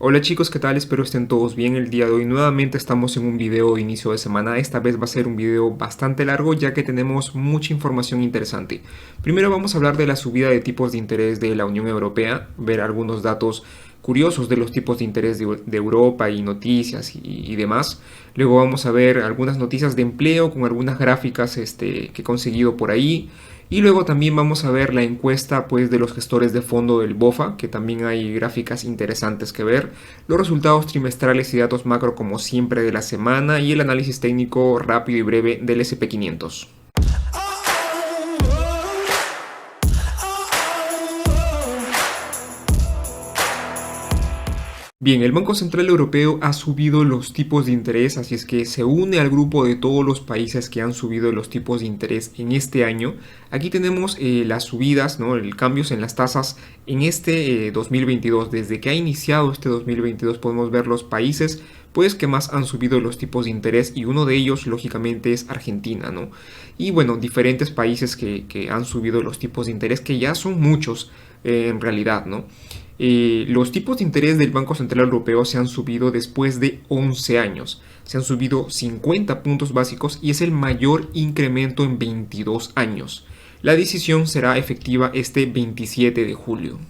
Hola chicos, ¿qué tal? Espero estén todos bien el día de hoy. Nuevamente estamos en un video de inicio de semana. Esta vez va a ser un video bastante largo ya que tenemos mucha información interesante. Primero vamos a hablar de la subida de tipos de interés de la Unión Europea, ver algunos datos curiosos de los tipos de interés de Europa y noticias y demás. Luego vamos a ver algunas noticias de empleo con algunas gráficas que he conseguido por ahí. Y luego también vamos a ver la encuesta pues, de los gestores de fondo del BOFA, que también hay gráficas interesantes que ver, los resultados trimestrales y datos macro como siempre de la semana y el análisis técnico rápido y breve del SP500. Bien, el Banco Central Europeo ha subido los tipos de interés, así es que se une al grupo de todos los países que han subido los tipos de interés en este año. Aquí tenemos las subidas, ¿no? El cambios en las tasas en este 2022. Desde que ha iniciado este 2022 podemos ver los países pues que más han subido los tipos de interés y uno de ellos lógicamente es Argentina, ¿no? Y bueno, diferentes países que han subido los tipos de interés, que ya son muchos en realidad, ¿no? Los tipos de interés del Banco Central Europeo se han subido después de 11 años. Se han subido 50 puntos básicos y es el mayor incremento en 22 años. La decisión será efectiva este 27 de julio.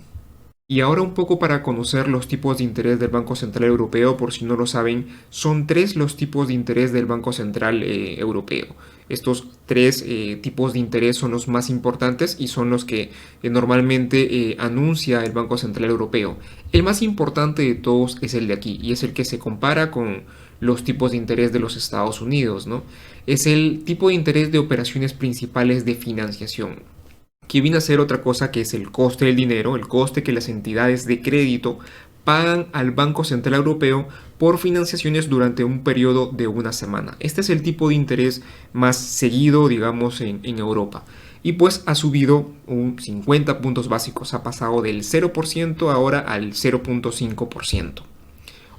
Y ahora un poco para conocer los tipos de interés del Banco Central Europeo, por si no lo saben, son tres los tipos de interés del Banco Central Europeo. Estos tres tipos de interés son los más importantes y son los que normalmente anuncia el Banco Central Europeo. El más importante de todos es el de aquí y es el que se compara con los tipos de interés de los Estados Unidos, ¿no? Es el tipo de interés de operaciones principales de financiación, que viene a ser otra cosa que es el coste del dinero, el coste que las entidades de crédito pagan al Banco Central Europeo por financiaciones durante un periodo de una semana. Este es el tipo de interés más seguido, digamos, en Europa. Y pues ha subido un 50 puntos básicos, ha pasado del 0% ahora al 0.5%.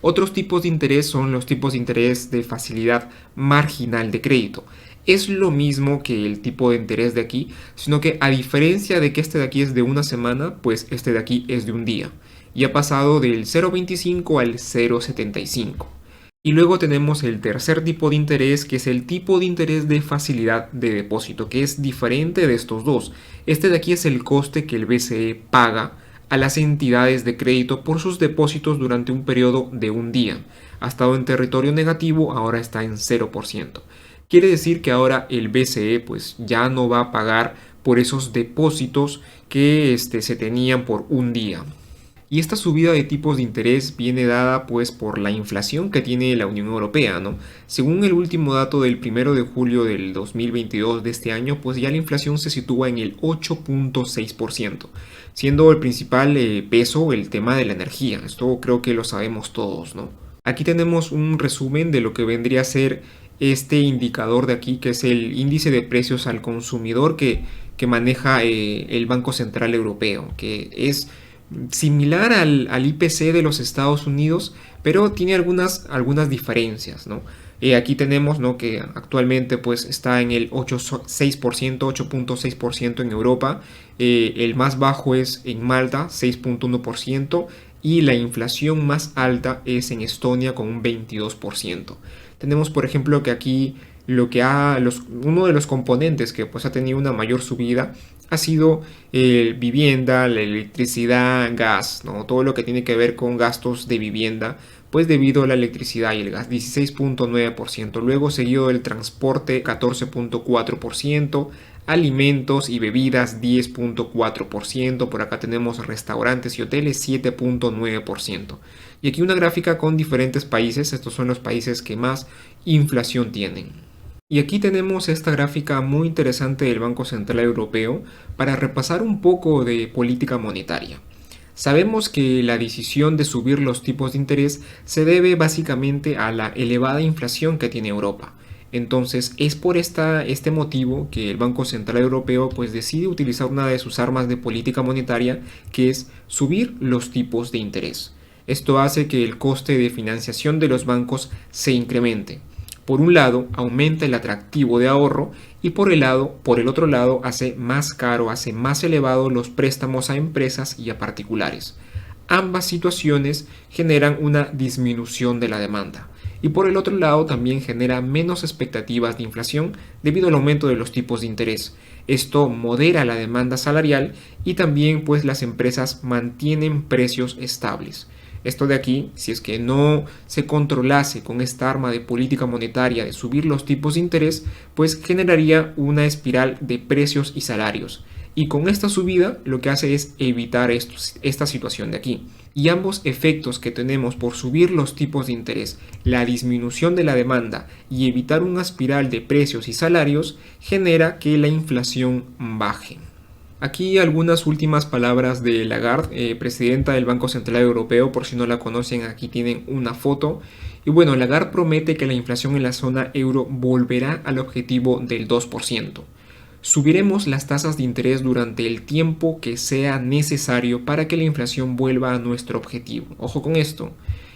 Otros tipos de interés son los tipos de interés de facilidad marginal de crédito. Es lo mismo que el tipo de interés de aquí, sino que a diferencia de que este de aquí es de una semana, pues este de aquí es de un día. Y ha pasado del 0.25 al 0.75. Y luego tenemos el tercer tipo de interés, que es el tipo de interés de facilidad de depósito, que es diferente de estos dos. Este de aquí es el coste que el BCE paga a las entidades de crédito por sus depósitos durante un periodo de un día. Ha estado en territorio negativo, ahora está en 0%. Quiere decir que ahora el BCE pues ya no va a pagar por esos depósitos que se tenían por un día. Y esta subida de tipos de interés viene dada pues por la inflación que tiene la Unión Europea, ¿no? Según el último dato del 1 de julio del 2022 de este año, pues ya la inflación se sitúa en el 8.6%, siendo el principal peso el tema de la energía. Esto creo que lo sabemos todos, ¿no? Aquí tenemos un resumen de lo que vendría a ser este indicador de aquí, que es el índice de precios al consumidor que maneja el Banco Central Europeo, que es similar al IPC de los Estados Unidos, pero tiene algunas diferencias, ¿no? Aquí tenemos, ¿no?, que actualmente pues está en el 8.6% en Europa, el más bajo es en Malta, 6.1%, y la inflación más alta es en Estonia con un 22%. Tenemos, por ejemplo, que aquí uno de los componentes que pues ha tenido una mayor subida ha sido vivienda, la electricidad, gas, ¿no? Todo lo que tiene que ver con gastos de vivienda, pues debido a la electricidad y el gas, 16.9%. Luego seguido el transporte, 14.4%. Alimentos y bebidas, 10.4%. Por acá tenemos restaurantes y hoteles, 7.9%. Y aquí una gráfica con diferentes países. Estos son los países que más inflación tienen. Y aquí tenemos esta gráfica muy interesante del Banco Central Europeo para repasar un poco de política monetaria. Sabemos que la decisión de subir los tipos de interés se debe básicamente a la elevada inflación que tiene Europa. Entonces es por este motivo que el Banco Central Europeo pues decide utilizar una de sus armas de política monetaria, que es subir los tipos de interés. Esto hace que el coste de financiación de los bancos se incremente. Por un lado, aumenta el atractivo de ahorro y por el otro lado, hace más caro, hace más elevado los préstamos a empresas y a particulares. ambas situaciones generan una disminución de la demanda. Y por el otro lado también genera menos expectativas de inflación debido al aumento de los tipos de interés. Esto modera la demanda salarial y también pues las empresas mantienen precios estables. Esto de aquí, si es que no se controlase con esta arma de política monetaria de subir los tipos de interés, pues generaría una espiral de precios y salarios. Y con esta subida lo que hace es evitar esta situación de aquí. Y ambos efectos que tenemos por subir los tipos de interés, la disminución de la demanda y evitar una espiral de precios y salarios, genera que la inflación baje. Aquí algunas últimas palabras de Lagarde, presidenta del Banco Central Europeo. Por si no la conocen, aquí tienen una foto. Y bueno, Lagarde promete que la inflación en la zona euro volverá al objetivo del 2%. Subiremos las tasas de interés durante el tiempo que sea necesario para que la inflación vuelva a nuestro objetivo. Ojo con esto.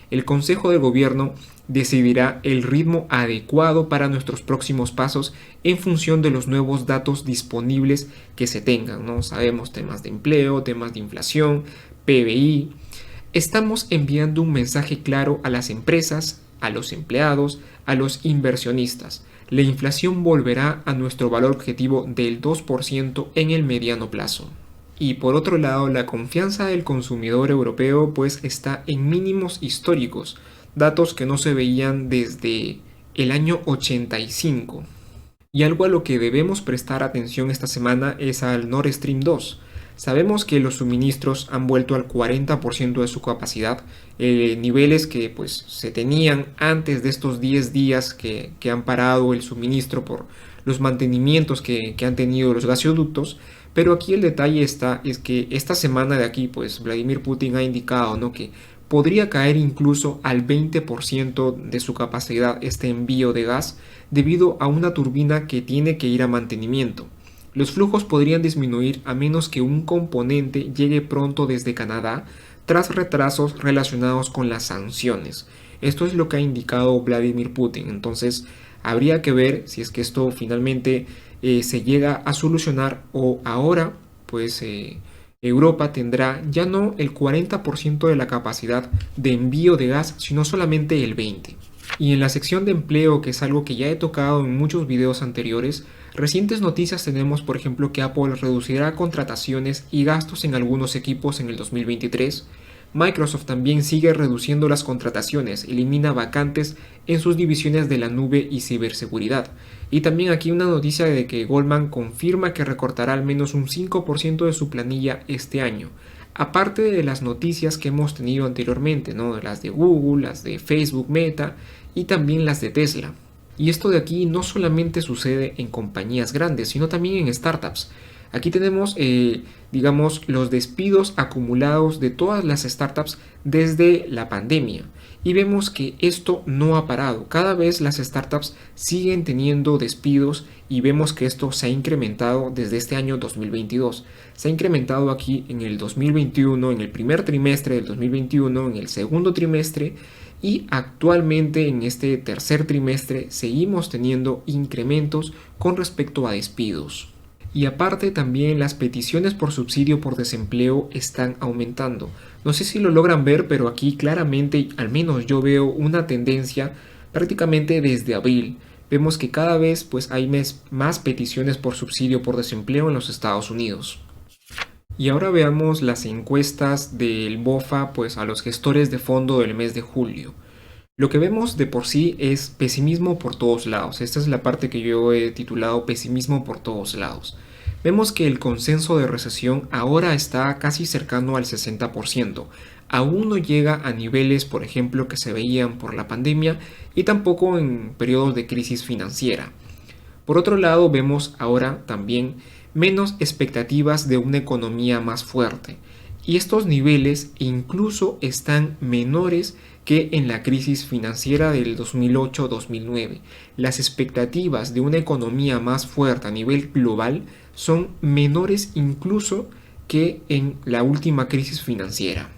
El Consejo de Gobierno decidirá el ritmo adecuado para nuestros próximos pasos en función de los nuevos datos disponibles que se tengan, ¿no? Sabemos temas de empleo, temas de inflación, PBI. Estamos enviando un mensaje claro a las empresas, a los empleados, a los inversionistas. La inflación volverá a nuestro valor objetivo del 2% en el mediano plazo. Y por otro lado, la confianza del consumidor europeo pues está en mínimos históricos, datos que no se veían desde el año 85. Y algo a lo que debemos prestar atención esta semana es al Nord Stream 2. Sabemos que los suministros han vuelto al 40% de su capacidad, niveles que pues se tenían antes de estos 10 días que han parado el suministro por los mantenimientos que han tenido los gasoductos. Pero aquí el detalle es que esta semana de aquí pues Vladimir Putin ha indicado, ¿no?, que podría caer incluso al 20% de su capacidad este envío de gas debido a una turbina que tiene que ir a mantenimiento. Los flujos podrían disminuir a menos que un componente llegue pronto desde Canadá tras retrasos relacionados con las sanciones. Esto es lo que ha indicado Vladimir Putin. Entonces habría que ver si es que esto finalmente se llega a solucionar o ahora pues Europa tendrá ya no el 40% de la capacidad de envío de gas, sino solamente el 20%. Y en la sección de empleo, que es algo que ya he tocado en muchos videos anteriores, recientes noticias tenemos, por ejemplo, que Apple reducirá contrataciones y gastos en algunos equipos en el 2023. Microsoft también sigue reduciendo las contrataciones, elimina vacantes en sus divisiones de la nube y ciberseguridad. Y también aquí una noticia de que Goldman confirma que recortará al menos un 5% de su planilla este año. Aparte de las noticias que hemos tenido anteriormente, ¿no?, las de Google, las de Facebook, Meta y también las de Tesla. Y esto de aquí no solamente sucede en compañías grandes, sino también en startups. Aquí tenemos, digamos, los despidos acumulados de todas las startups desde la pandemia. Y vemos que esto no ha parado. Cada vez las startups siguen teniendo despidos y vemos que esto se ha incrementado desde este año 2022. Se ha incrementado aquí en el 2021, en el primer trimestre del 2021, en el segundo trimestre y actualmente en este tercer trimestre seguimos teniendo incrementos con respecto a despidos. Y aparte también las peticiones por subsidio por desempleo están aumentando. No sé si lo logran ver, pero aquí claramente, al menos yo veo una tendencia prácticamente desde abril. Vemos que cada vez pues hay más peticiones por subsidio por desempleo en los Estados Unidos. Y ahora veamos las encuestas del BOFA pues a los gestores de fondo del mes de julio. Lo que vemos de por sí es pesimismo por todos lados. Esta es la parte que yo he titulado pesimismo por todos lados. Vemos que el consenso de recesión ahora está casi cercano al 60%. Aún no llega a niveles, por ejemplo, que se veían por la pandemia y tampoco en periodos de crisis financiera. Por otro lado, vemos ahora también menos expectativas de una economía más fuerte. Y estos niveles incluso están menores que en la crisis financiera del 2008-2009. Las expectativas de una economía más fuerte a nivel global son menores incluso que en la última crisis financiera.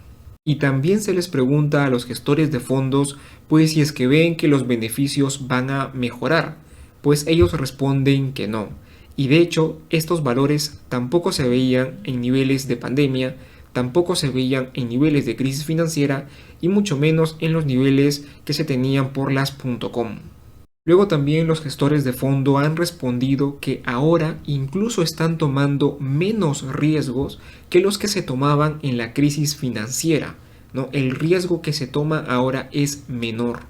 Y también se les pregunta a los gestores de fondos, pues si es que ven que los beneficios van a mejorar, pues ellos responden que no. Y de hecho, estos valores tampoco se veían en niveles de pandemia, tampoco se veían en niveles de crisis financiera y mucho menos en los niveles que se tenían por las .com. Luego también los gestores de fondo han respondido que ahora incluso están tomando menos riesgos que los que se tomaban en la crisis financiera, ¿no? El riesgo que se toma ahora es menor.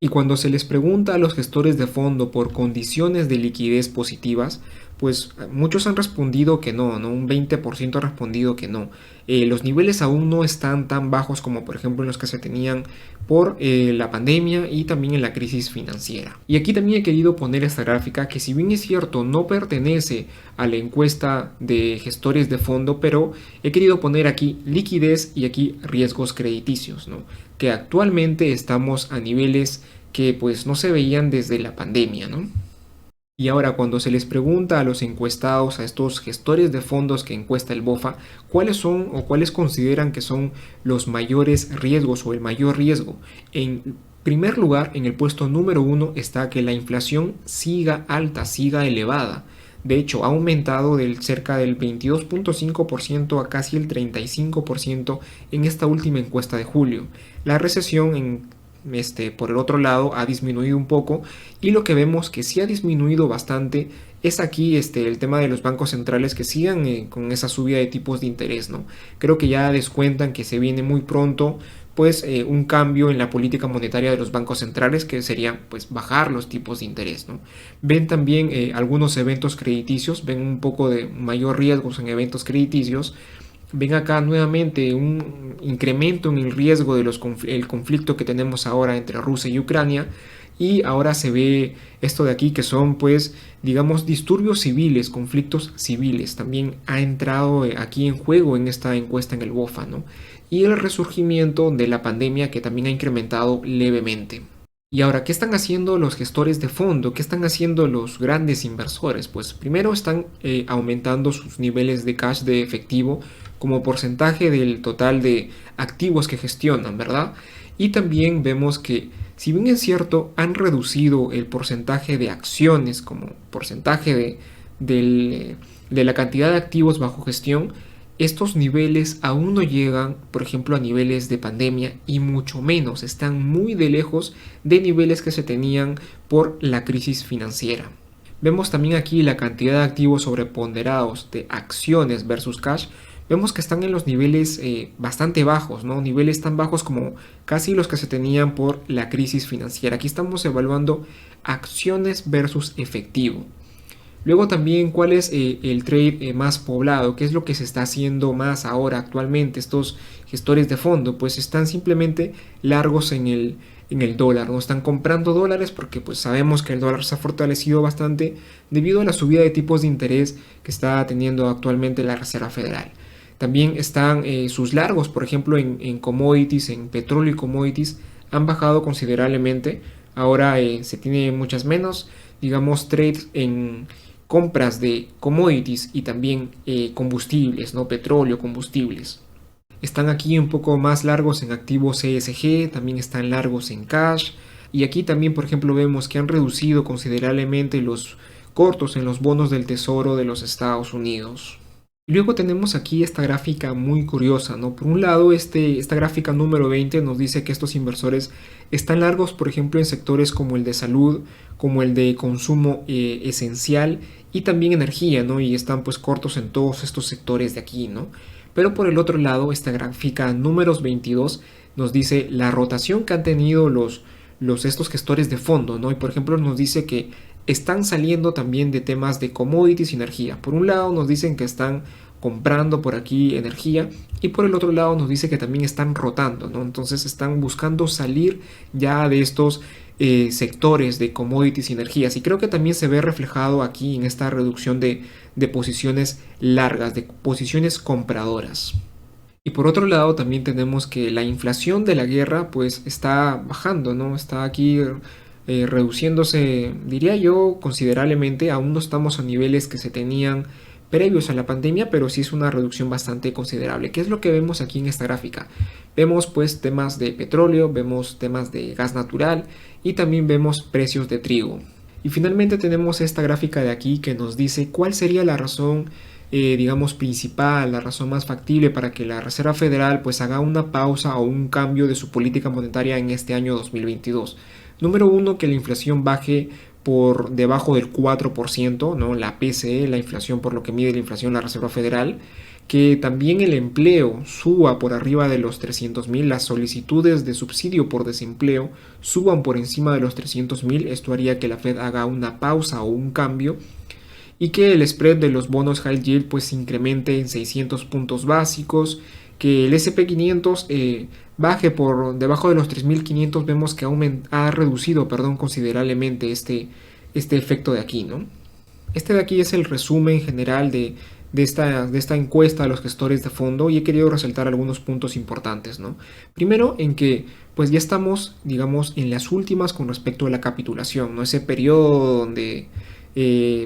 Y cuando se les pregunta a los gestores de fondo por condiciones de liquidez positivas, pues muchos han respondido que no, ¿no? Un 20% ha respondido que no. Los niveles aún no están tan bajos como por ejemplo en los que se tenían por la pandemia y también en la crisis financiera. Y aquí también he querido poner esta gráfica que, si bien es cierto, no pertenece a la encuesta de gestores de fondo, pero he querido poner aquí liquidez y aquí riesgos crediticios, ¿no? Que actualmente estamos a niveles que pues no se veían desde la pandemia, ¿no? Y ahora, cuando se les pregunta a los encuestados, a estos gestores de fondos que encuesta el BOFA, cuáles son o cuáles consideran que son los mayores riesgos o el mayor riesgo, en primer lugar, en el puesto número 1 está que la inflación siga alta, siga elevada. De hecho, ha aumentado del cerca del 22.5% a casi el 35% en esta última encuesta de julio. La recesión por el otro lado ha disminuido un poco, y lo que vemos que sí ha disminuido bastante es aquí el tema de los bancos centrales que sigan con esa subida de tipos de interés, ¿no? Creo que ya descuentan que se viene muy pronto pues un cambio en la política monetaria de los bancos centrales, que sería pues bajar los tipos de interés, ¿no? Ven también algunos eventos crediticios, ven un poco de mayor riesgos en eventos crediticios. Ven acá nuevamente un incremento en el riesgo de el conflicto que tenemos ahora entre Rusia y Ucrania, y ahora se ve esto de aquí que son pues digamos disturbios civiles, conflictos civiles. También ha entrado aquí en juego en esta encuesta en el BOFA, ¿no? Y el resurgimiento de la pandemia, que también ha incrementado levemente. Y ahora, ¿qué están haciendo los gestores de fondo? ¿Qué están haciendo los grandes inversores? Pues primero están aumentando sus niveles de cash, de efectivo, como porcentaje del total de activos que gestionan, ¿verdad? Y también vemos que, si bien es cierto, han reducido el porcentaje de acciones como porcentaje de la cantidad de activos bajo gestión, estos niveles aún no llegan, por ejemplo, a niveles de pandemia, y mucho menos, están muy de lejos de niveles que se tenían por la crisis financiera. Vemos también aquí la cantidad de activos sobreponderados de acciones versus cash. Vemos que están en los niveles bastante bajos, ¿no? Niveles tan bajos como casi los que se tenían por la crisis financiera. Aquí estamos evaluando acciones versus efectivo. Luego también cuál es el trade más poblado, qué es lo que se está haciendo más ahora actualmente. Estos gestores de fondo pues están simplemente largos en el dólar, no están comprando dólares porque pues sabemos que el dólar se ha fortalecido bastante debido a la subida de tipos de interés que está teniendo actualmente la Reserva Federal. También están sus largos, por ejemplo en commodities, en petróleo y commodities, han bajado considerablemente. Ahora se tiene muchas menos, digamos, trades en compras de commodities y también combustibles, ¿no? Petróleo, combustibles. Están aquí un poco más largos en activos ESG, también están largos en cash, y aquí también, por ejemplo, vemos que han reducido considerablemente los cortos en los bonos del Tesoro de los Estados Unidos. Y luego tenemos aquí esta gráfica muy curiosa, ¿no? Por un lado, esta gráfica número 20 nos dice que estos inversores están largos, por ejemplo, en sectores como el de salud, como el de consumo esencial y también energía, ¿no? Y están pues cortos en todos estos sectores de aquí, ¿no? Pero por el otro lado, esta gráfica número 22 nos dice la rotación que han tenido estos gestores de fondo, ¿no? Y por ejemplo nos dice que están saliendo también de temas de commodities y energía. Por un lado nos dicen que están comprando por aquí energía, y por el otro lado nos dice que también están rotando, ¿no? Entonces están buscando salir ya de estos sectores de commodities y energías, y creo que también se ve reflejado aquí en esta reducción de posiciones largas, de posiciones compradoras. Y por otro lado también tenemos que la inflación de la guerra pues está bajando, ¿no? Está aquí reduciéndose, diría yo, considerablemente. Aún no estamos a niveles que se tenían previos a la pandemia, pero sí es una reducción bastante considerable. ¿Qué es lo que vemos aquí en esta gráfica? Vemos pues temas de petróleo, vemos temas de gas natural y también vemos precios de trigo. Y finalmente tenemos esta gráfica de aquí que nos dice cuál sería la razón digamos, principal, la razón más factible para que la Reserva Federal pues haga una pausa o un cambio de su política monetaria en este año 2022. Número uno, que la inflación baje por debajo del 4%, ¿no? La PCE, la inflación por lo que mide la inflación la Reserva Federal, que también el empleo suba por arriba de los 300.000, las solicitudes de subsidio por desempleo suban por encima de los 300.000, esto haría que la Fed haga una pausa o un cambio, y que el spread de los bonos high yield pues se incremente en 600 puntos básicos, que el SP500 baje por debajo de los 3.500. Vemos que ha reducido considerablemente este efecto de aquí, ¿no? Este de aquí es el resumen general de esta encuesta a los gestores de fondo, y he querido resaltar algunos puntos importantes, ¿no? Primero, en que pues ya estamos, digamos, en las últimas con respecto a la capitulación, ¿no? Ese periodo donde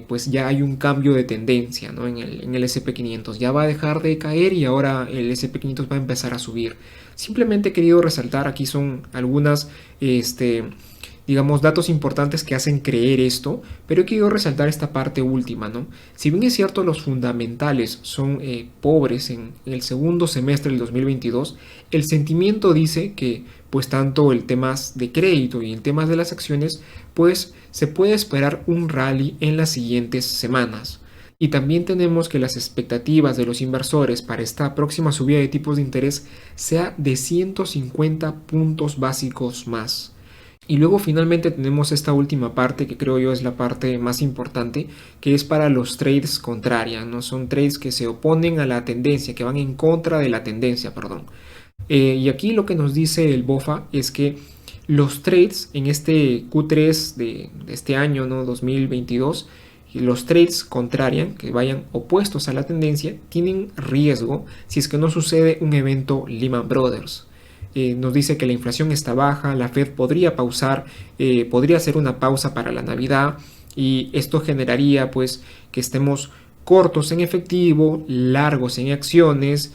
pues ya hay un cambio de tendencia, ¿no? En el SP500 ya va a dejar de caer y ahora el SP500 va a empezar a subir. Simplemente he querido resaltar, aquí son algunas digamos, datos importantes que hacen creer esto, pero he querido resaltar esta parte última, ¿no? Si bien es cierto, los fundamentales son pobres en el segundo semestre del 2022, el sentimiento dice que, pues, tanto el tema de crédito y el tema de las acciones, pues, se puede esperar un rally en las siguientes semanas. Y también tenemos que las expectativas de los inversores para esta próxima subida de tipos de interés sea de 150 puntos básicos más. Y luego finalmente tenemos esta última parte, que creo yo es la parte más importante, que es para los trades contrarias, ¿no? Son trades que se oponen a la tendencia, que van en contra de la tendencia, perdón. Y aquí lo que nos dice el BOFA es que los trades en este Q3 de este año, ¿no? 2022, los trades contrarian, que vayan opuestos a la tendencia, tienen riesgo si es que no sucede un evento Lehman Brothers. Nos dice que la inflación está baja, la Fed podría pausar, podría hacer una pausa para la Navidad, y esto generaría pues que estemos cortos en efectivo, largos en acciones,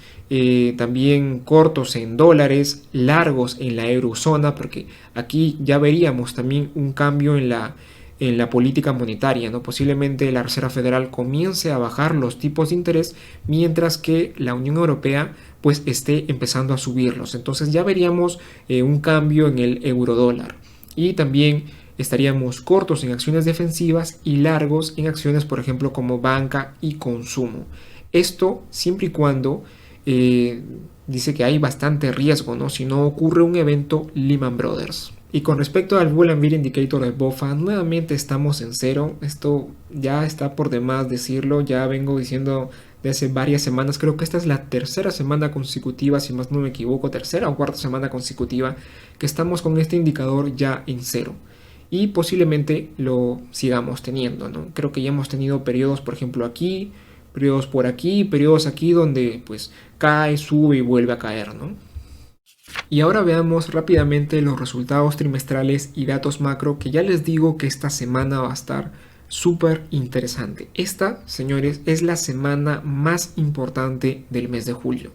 también cortos en dólares, largos en la eurozona, porque aquí ya veríamos también un cambio en la política monetaria, ¿no? Posiblemente la Reserva Federal comience a bajar los tipos de interés, mientras que la Unión Europea pues esté empezando a subirlos. Entonces ya veríamos un cambio en el eurodólar, y también estaríamos cortos en acciones defensivas y largos en acciones, por ejemplo, como banca y consumo. Esto siempre y cuando dice que hay bastante riesgo, ¿no? Si no ocurre un evento Lehman Brothers. Y con respecto al Bull and Bear Indicator de BOFA, nuevamente estamos en cero. Esto ya está por demás decirlo, ya vengo diciendo de hace varias semanas. Creo que esta es la tercera semana consecutiva, si más no me equivoco, tercera o cuarta semana consecutiva, que estamos con este indicador ya en cero. Y posiblemente lo sigamos teniendo, ¿no? Creo que ya hemos tenido periodos, por ejemplo, aquí, periodos por aquí, periodos aquí, donde pues cae, sube y vuelve a caer, ¿no? Y ahora veamos rápidamente los resultados trimestrales y datos macro, que ya les digo que esta semana va a estar súper interesante. Esta, señores, es la semana más importante del mes de julio.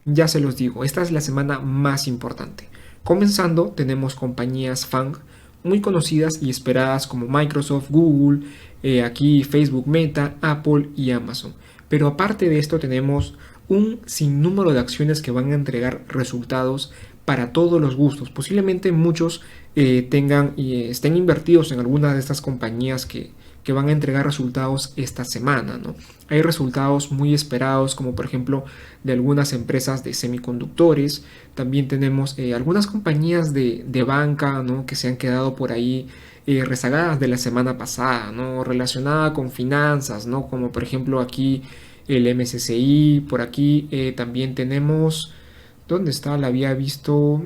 Ya se los digo, esta es la semana más importante. Comenzando, tenemos compañías FANG muy conocidas y esperadas como Microsoft, Google, aquí Facebook, Meta, Apple y Amazon. Pero aparte de esto tenemos un sinnúmero de acciones que van a entregar resultados para todos los gustos. Posiblemente muchos tengan y estén invertidos en alguna de estas compañías que van a entregar resultados esta semana, ¿no? Hay resultados muy esperados, como por ejemplo de algunas empresas de semiconductores. También tenemos algunas compañías de banca, ¿no? Que se han quedado por ahí rezagadas de la semana pasada, ¿no? Relacionada con finanzas, ¿no? Como por ejemplo aquí el MSCI. Por aquí también tenemos, ¿dónde está? La había visto,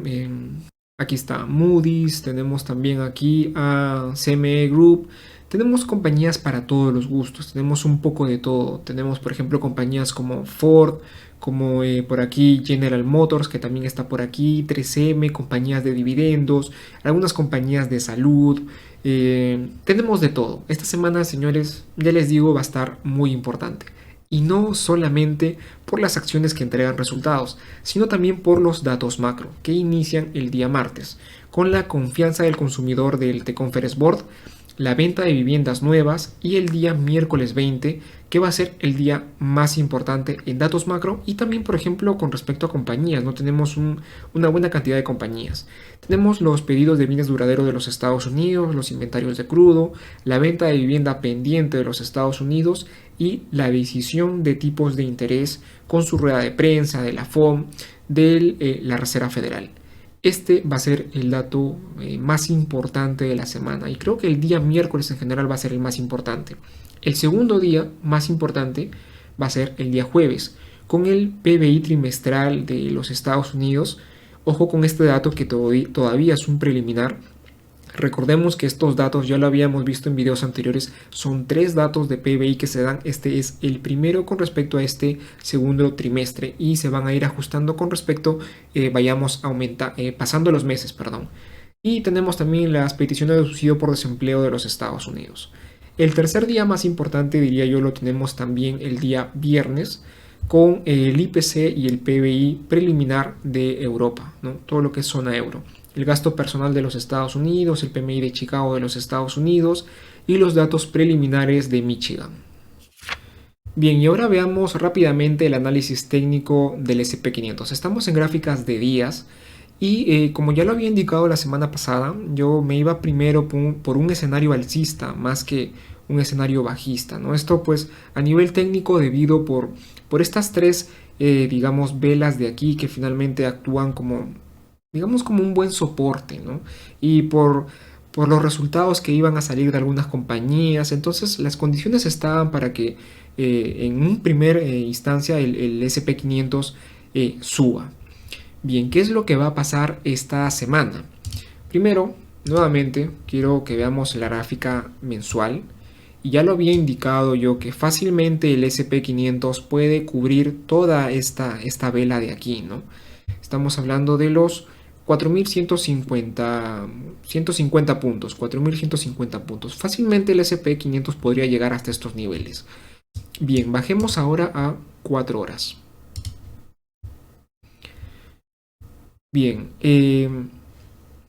aquí está Moody's. Tenemos también aquí a CME Group. Tenemos compañías para todos los gustos, tenemos un poco de todo. Tenemos, por ejemplo, compañías como Ford, como por aquí General Motors, que también está por aquí, 3M, compañías de dividendos, algunas compañías de salud. Tenemos de todo. Esta semana, señores, ya les digo, va a estar muy importante. Y no solamente por las acciones que entregan resultados, sino también por los datos macro, que inician el día martes, con la confianza del consumidor del The Conference Board, la venta de viviendas nuevas y el día miércoles 20, que va a ser el día más importante en datos macro y también, por ejemplo, con respecto a compañías. No tenemos una buena cantidad de compañías. Tenemos los pedidos de bienes duraderos de los Estados Unidos, los inventarios de crudo, la venta de vivienda pendiente de los Estados Unidos y la decisión de tipos de interés con su rueda de prensa de la FOM de la Reserva Federal. Este va a ser el dato más importante de la semana y creo que el día miércoles en general va a ser el más importante. El segundo día más importante va a ser el día jueves, con el PBI trimestral de los Estados Unidos. Ojo con este dato que todavía es un preliminar. Recordemos que estos datos ya lo habíamos visto en videos anteriores, son 3 datos de PBI que se dan. Este es el primero con respecto a este segundo trimestre y se van a ir ajustando con respecto, pasando los meses, perdón. Y tenemos también las peticiones de subsidio por desempleo de los Estados Unidos. El tercer día más importante, diría yo, lo tenemos también el día viernes con el IPC y el PBI preliminar de Europa, ¿no? Todo lo que es zona euro. El gasto personal de los Estados Unidos, el PMI de Chicago de los Estados Unidos y los datos preliminares de Michigan. Bien, y ahora veamos rápidamente el análisis técnico del SP500. Estamos en gráficas de días y como ya lo había indicado la semana pasada, yo me iba primero por un escenario alcista más que un escenario bajista, ¿no? Esto pues a nivel técnico debido por estas tres, digamos, velas de aquí que finalmente actúan como, digamos, como un buen soporte, ¿no? Y por los resultados que iban a salir de algunas compañías, entonces las condiciones estaban para que en un primer instancia el SP500 suba. Bien, ¿qué es lo que va a pasar esta semana? Primero, nuevamente, quiero que veamos la gráfica mensual. Y ya lo había indicado yo que fácilmente el SP500 puede cubrir toda esta vela de aquí, ¿no? Estamos hablando de los 4.150 puntos, 4.150 puntos. Fácilmente el SP500 podría llegar hasta estos niveles. Bien, bajemos ahora a 4 horas. Bien, ¿qué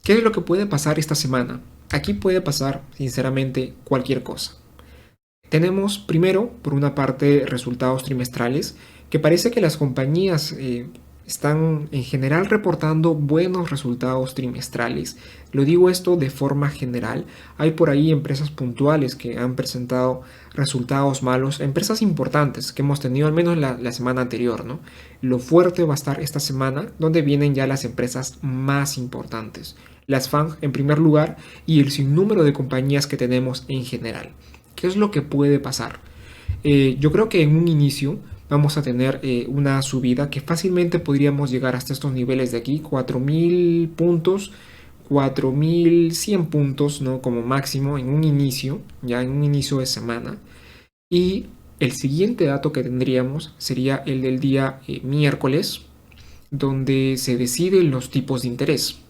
es lo que puede pasar esta semana? Aquí puede pasar, sinceramente, cualquier cosa. Tenemos primero, por una parte, resultados trimestrales, que parece que las compañías están en general reportando buenos resultados trimestrales. Lo digo esto de forma general. Hay por ahí empresas puntuales que han presentado resultados malos, empresas importantes que hemos tenido al menos la semana anterior, ¿no? Lo fuerte va a estar esta semana, donde vienen ya las empresas más importantes. Las FANG en primer lugar y el sinnúmero de compañías que tenemos en general. ¿Qué es lo que puede pasar? Yo creo que en un inicio vamos a tener una subida que fácilmente podríamos llegar hasta estos niveles de aquí, 4.000 puntos, 4.100 puntos, ¿no? Como máximo en un inicio, ya en un inicio de semana. Y el siguiente dato que tendríamos sería el del día miércoles, donde se deciden los tipos de interés.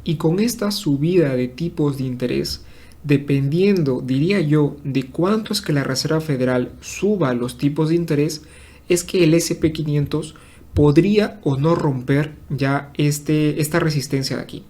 Y con esta subida de tipos de interés, dependiendo, diría yo, de cuánto es que la Reserva Federal suba los tipos de interés, es que el SP500 podría o no romper ya esta resistencia de aquí.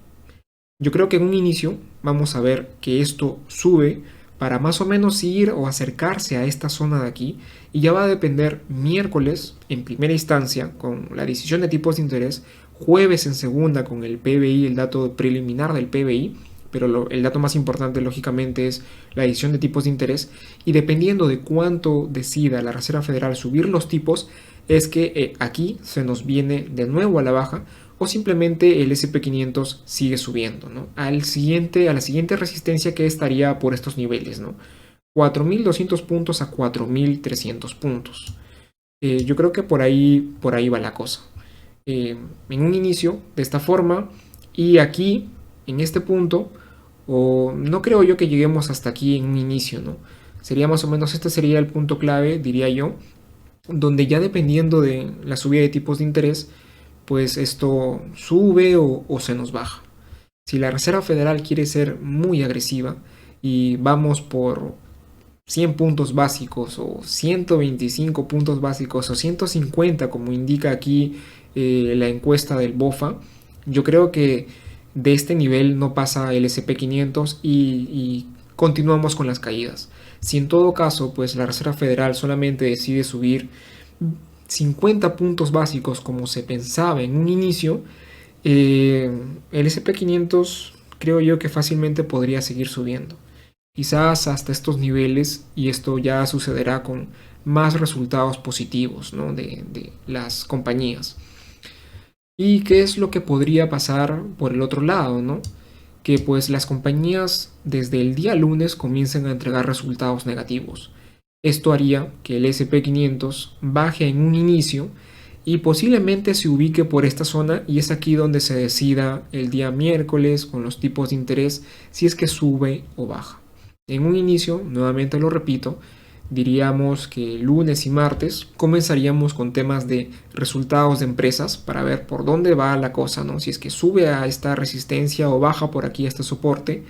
Yo creo que en un inicio vamos a ver que esto sube para más o menos ir o acercarse a esta zona de aquí y ya va a depender miércoles en primera instancia con la decisión de tipos de interés, jueves en segunda con el PBI, el dato preliminar del PBI, pero el dato más importante lógicamente es la decisión de tipos de interés y dependiendo de cuánto decida la Reserva Federal subir los tipos es que aquí se nos viene de nuevo a la baja o simplemente el SP500 sigue subiendo, ¿no? A la siguiente resistencia que estaría por estos niveles, ¿no? 4.200 puntos a 4.300 puntos. Yo creo que por ahí va la cosa. En un inicio de esta forma y aquí en este punto, o no creo yo que lleguemos hasta aquí en un inicio, ¿no? Sería más o menos, este sería el punto clave, diría yo, donde ya dependiendo de la subida de tipos de interés, pues esto sube o se nos baja. Si la Reserva Federal quiere ser muy agresiva y vamos por 100 puntos básicos o 125 puntos básicos o 150 como indica aquí la encuesta del BOFA, yo creo que de este nivel no pasa el SP500 y continuamos con las caídas. Si en todo caso, pues la Reserva Federal solamente decide subir 50 puntos básicos como se pensaba en un inicio, el SP500 creo yo que fácilmente podría seguir subiendo. Quizás hasta estos niveles, y esto ya sucederá con más resultados positivos, ¿no?, de las compañías. ¿Y qué es lo que podría pasar por el otro lado, no? Que pues las compañías desde el día lunes comiencen a entregar resultados negativos. Esto haría que el SP500 baje en un inicio y posiblemente se ubique por esta zona, y es aquí donde se decida el día miércoles con los tipos de interés si es que sube o baja. En un inicio, nuevamente lo repito, diríamos que lunes y martes comenzaríamos con temas de resultados de empresas para ver por dónde va la cosa, ¿no? Si es que sube a esta resistencia o baja por aquí a este soporte,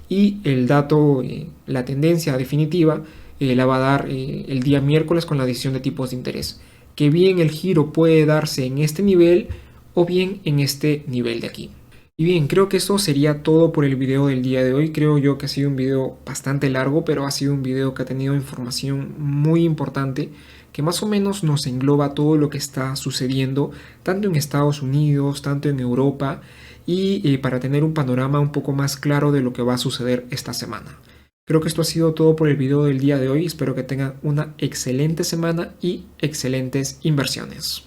y el dato, la tendencia definitiva, la va a dar el día miércoles con la decisión de tipos de interés. Que bien el giro puede darse en este nivel o bien en este nivel de aquí. Y bien, creo que esto sería todo por el video del día de hoy. Creo yo que ha sido un video bastante largo, pero ha sido un video que ha tenido información muy importante, que más o menos nos engloba todo lo que está sucediendo, tanto en Estados Unidos, tanto en Europa, y para tener un panorama un poco más claro de lo que va a suceder esta semana. Creo que esto ha sido todo por el video del día de hoy. Espero que tengan una excelente semana y excelentes inversiones.